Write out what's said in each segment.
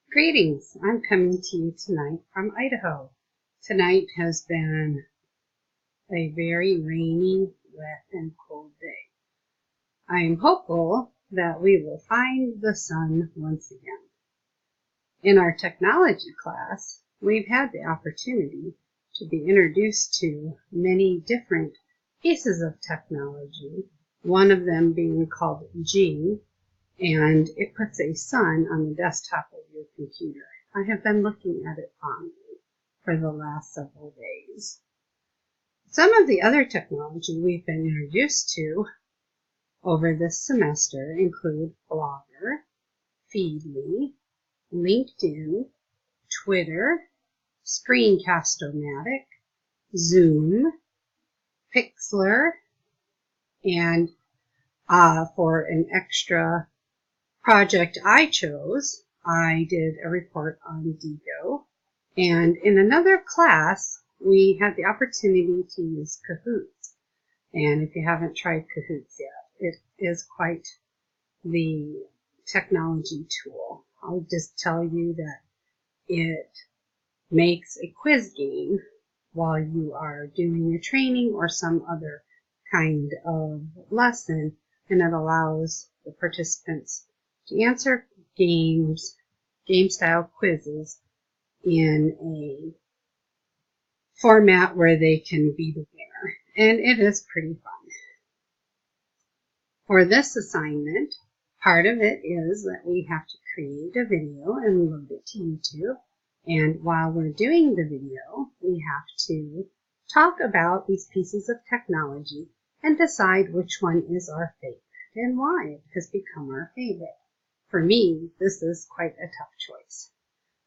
Greetings! I'm coming to you tonight from Idaho. Tonight has been a very rainy, wet, and cold day. I am hopeful that we will find the sun once again. In our technology class, we've had the opportunity to be introduced to many different pieces of technology, one of them being called Gene, and it puts a sun on the desktop of your computer. I have been looking at it fondly for the last several days. Some of the other technology we've been introduced to over this semester include Blogger, Feedly, LinkedIn, Twitter, Screencast-O-Matic, Zoom, Pixlr, and for an extra project I chose, I did a report on Diigo, and in another class, we had the opportunity to use Kahoots. And if you haven't tried Kahoots yet, it is quite the technology tool. I'll just tell you that it makes a quiz game while you are doing a training or some other kind of lesson, and it allows the participants to answer game-style quizzes in a format where they can be the winner. And it is pretty fun. For this assignment, part of it is that we have to create a video and load it to YouTube. And while we're doing the video, we have to talk about these pieces of technology and decide which one is our favorite and why it has become our favorite. For me, this is quite a tough choice.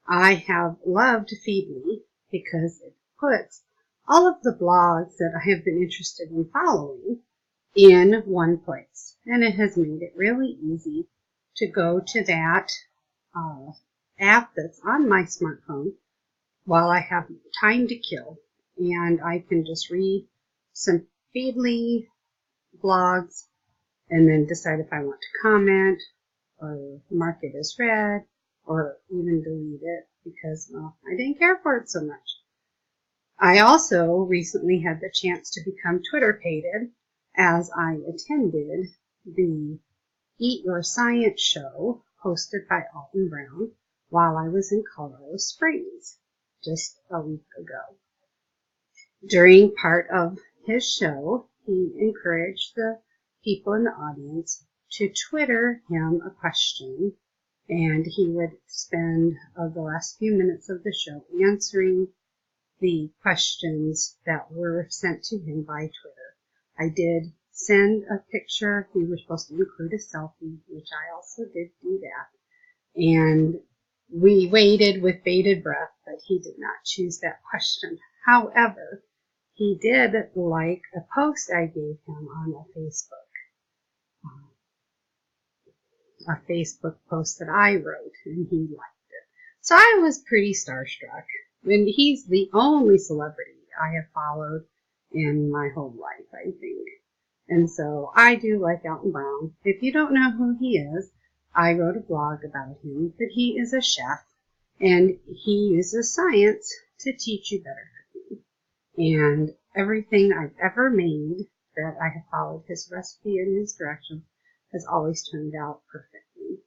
I have loved Feedly because it puts all of the blogs that I have been interested in following in one place. And it has made it really easy to go to that app that's on my smartphone while I have time to kill. And I can just read some Feedly blogs and then decide if I want to comment or mark it as read or even delete it because, well, I didn't care for it so much. I also recently had the chance to become Twitter-pated as I attended the Eat Your Science show hosted by Alton Brown while I was in Colorado Springs just a week ago. During part of his show, he encouraged the people in the audience to Twitter him a question, and he would spend the last few minutes of the show answering the questions that were sent to him by Twitter. I did send a picture. We were supposed to include a selfie, which I also did do that. And we waited with bated breath, but he did not choose that question. However, he did like a post I gave him on a Facebook post that I wrote, and he liked it. So I was pretty starstruck. And he's the only celebrity I have followed in my whole life, I think. And so I do like Alton Brown. If you don't know who he is, I wrote a blog about him, that he is a chef, and he uses science to teach you better cooking. And everything I've ever made that I have followed his recipe and his directions has always turned out perfectly.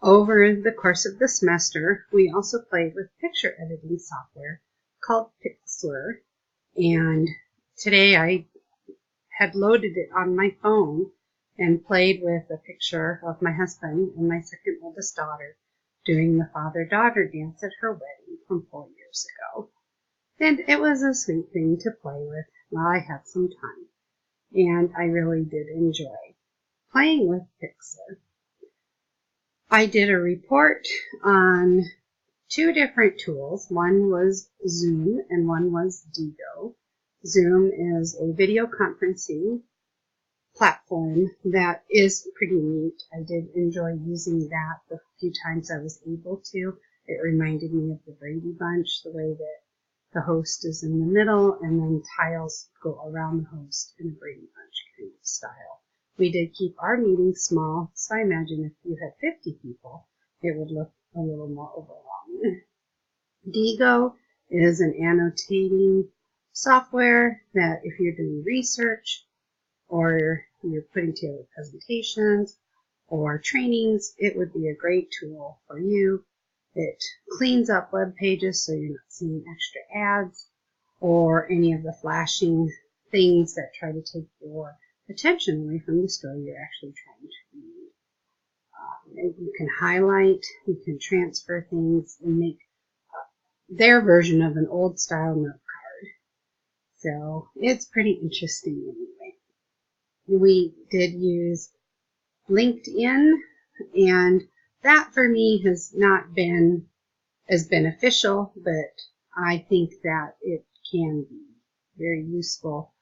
Over the course of the semester, we also played with picture editing software called Pixlr, and today I had loaded it on my phone and played with a picture of my husband and my second oldest daughter doing the father-daughter dance at her wedding from 4 years ago. And it was a sweet thing to play with while I had some time, and I really did enjoy playing with Pixlr. I did a report on 2 different tools. One was Zoom and one was Diigo. Zoom is a video conferencing platform that is pretty neat. I did enjoy using that the few times I was able to. It reminded me of the Brady Bunch, the way that the host is in the middle and then tiles go around the host in a Brady Bunch kind of style. We did keep our meeting small, so I imagine if you had 50 people, it would look a a little more overwhelming. Diigo is an annotating software that if you're doing research or you're putting together presentations or trainings, it would be a great tool for you. It cleans up web pages so you're not seeing extra ads or any of the flashing things that try to take your attention away from the story you're actually trying to read. You can highlight, you can transfer things and make their version of an old style note card. So it's pretty interesting anyway. We did use LinkedIn, and that for me has not been as beneficial, but I think that it can be very useful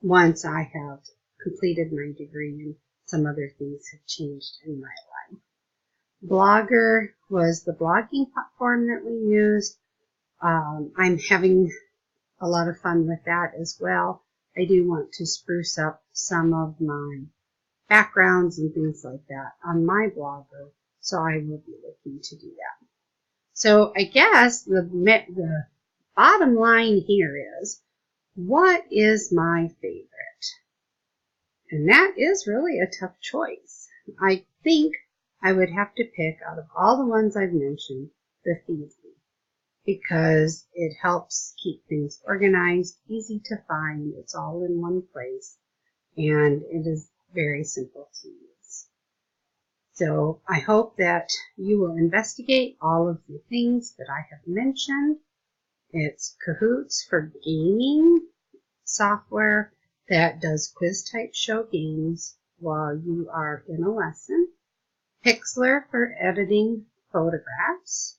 once I have completed my degree and some other things have changed in my life. Blogger was the blogging platform that we used. I'm having a lot of fun with that as well. I do want to spruce up some of my backgrounds and things like that on my Blogger, so I will be looking to do that. So I guess the bottom line here is, what is my favorite? And that is really a tough choice. I think I would have to pick out of all the ones I've mentioned, the Feedly, because it helps keep things organized, easy to find, it's all in one place, and it is very simple to use. So I hope that you will investigate all of the things that I have mentioned. It's Kahoots for gaming software that does quiz type show games while you are in a lesson. Pixlr for editing photographs.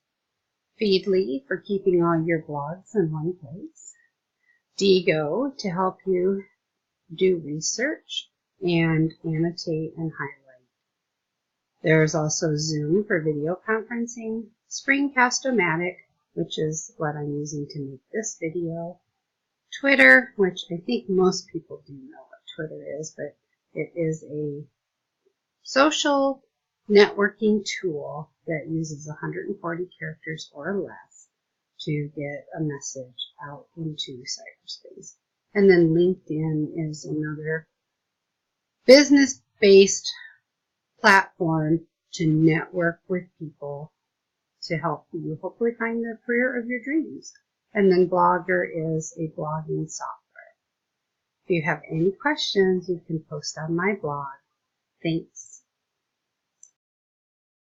Feedly for keeping all your blogs in one place. Diigo to help you do research and annotate and highlight. There's also Zoom for video conferencing. Screencast-O-Matic, which is what I'm using to make this video. Twitter, which I think most people do know what Twitter is, but it is a social networking tool that uses 140 characters or less to get a message out into cyberspace. And then LinkedIn is another business-based platform to network with people to help you hopefully find the career of your dreams. And then Blogger is a blogging software. If you have any questions, you can post on my blog. Thanks.